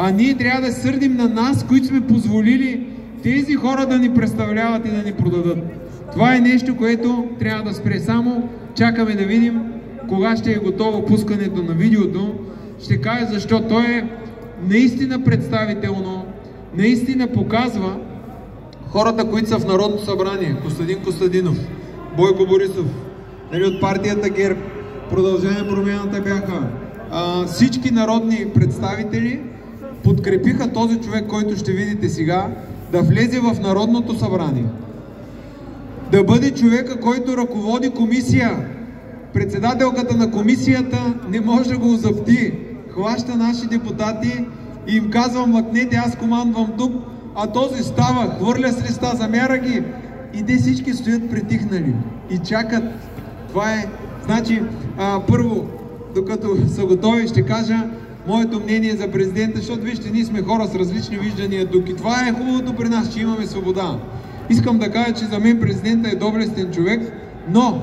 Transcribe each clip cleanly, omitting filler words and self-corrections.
А ние трябва да сърдим на нас, които сме позволили тези хора да ни представляват и да ни продадат. Това е нещо, което трябва да спре. Само чакаме да видим кога ще е готово пускането на видеото. Ще кажа защо. Той е наистина представително, наистина показва хората, които са в Народното събрание. Костадин Костадинов, Бойко Борисов, от партията ГЕРБ, Продължение промяната бяха. Всички народни представители подкрепиха този човек, който ще видите сега, да влезе в Народното събрание. Да бъде човека, който ръководи комисия. Председателката на комисията не може да го озапти. Хваща наши депутати и им казва: мъкнете, аз командвам тук, а този става, хвърля с листа, замяра ги и те всички стоят притихнали и чакат. Това е. Значи, първо, докато са готови, ще кажа моето мнение за президента, защото вижте, ние сме хора с различни виждания тук и това е хубавото при нас, че имаме свобода. Искам да кажа, че за мен президента е доблестен човек, но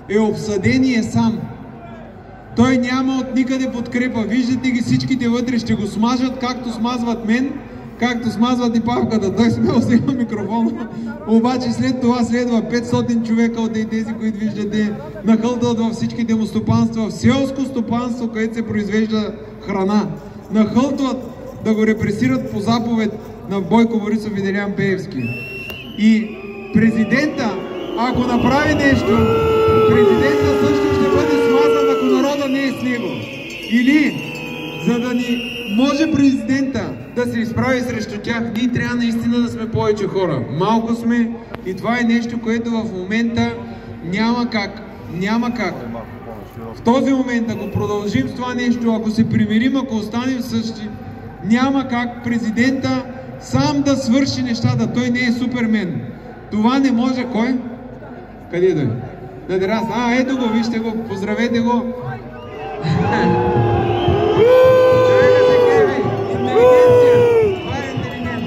е обсъден и е сам. Той няма от никъде подкрепа. Виждате ги всичките вътре, ще го смажат, както смазват мен, както смазват и Павката. Той смело взема микрофона, обаче след това следва 500 човека от тези, които виждате, нахълтват във всичките му стопанства, в селско стопанство, където се произвежда храна. Нахълтват да го репресират по заповед на Бойко Борисов и Делян Пеевски. И президента, ако направи нещо, президента също ще бъде смазан, ако народа не е с него. Или, за да ни може президента да се изправи срещу тях, ние трябва наистина да сме повече хора. Малко сме и това е нещо, което в момента няма как. Няма как. В този момент, ако продължим с това нещо, ако се примирим, ако останем същи, няма как президента сам да свърши нещата. Той не е супермен. Това не може. Кой? Къде да е? Да дерас. Ето го, вижте го, поздравете го. Човека се гледа. Интелигенция. Това е интелигент.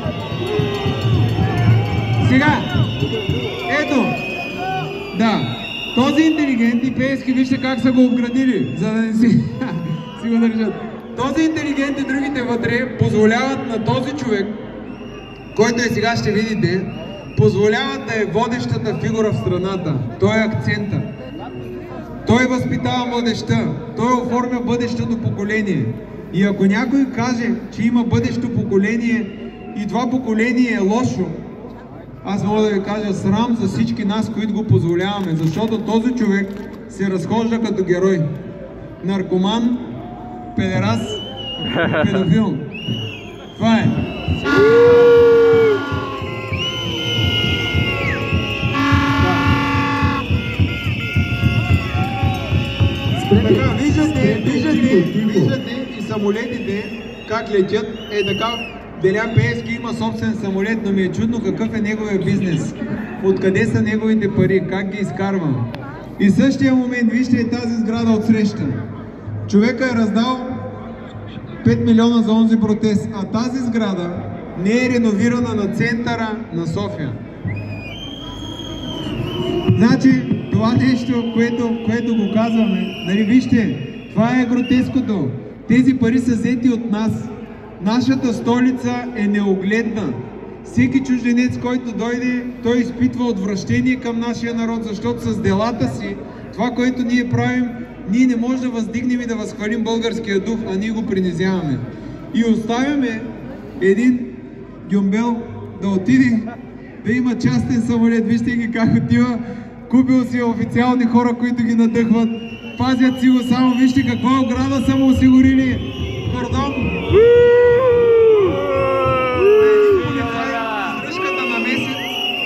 Сега. Ето. Да. Този интелигент и Пеевски, вижте как са го обградили, за да не си го държат. Този интелигент и другите вътре позволяват на този човек, който е сега, ще видите, позволяват да е водещата фигура в страната. Той е акцента. Той възпитава младежта. Той оформя бъдещото поколение. И ако някой каже, че има бъдещо поколение и това поколение е лошо, аз мога да ви кажа срам за всички нас, които го позволяваме, защото този човек се разхожда като герой. Наркоман, педерас, педофил. Това е. Така, виждате и самолетите как летят. Е така, Делян Пеевски има собствен самолет, но ми е чудно какъв е неговия бизнес. Откъде са неговите пари, как ги изкарва. И в същия момент, вижте е тази сграда от среща. Човека е раздал 5 милиона за онзи протест, а тази сграда не е реновирана на центъра на София. Значи, това нещо, което го казваме, нали, вижте, това е гротеското. Тези пари са взети от нас. Нашата столица е неогледна. Всеки чужденец, който дойде, той изпитва отвращение към нашия народ, защото с делата си, това, което ние правим, ние не можем да въздигнем и да възхвалим българския дух, а ние го принизяваме. И оставяме един Гюмбел да отиде, да има частен самолет. Вижте ги как отива. Купил си официални хора, които ги надъхват. Пазят си го само. Вижте каква ограда са му осигурили. Кордон. Издръжката на месец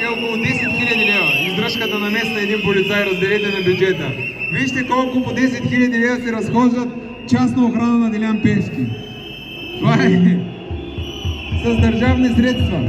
е около 10 000 лева. Издръжката на месец на един полицай, разделете на бюджета. Вижте колко по 10 000 лева се разхождат частна охрана на Делян Пеевски. Това е с държавни средства.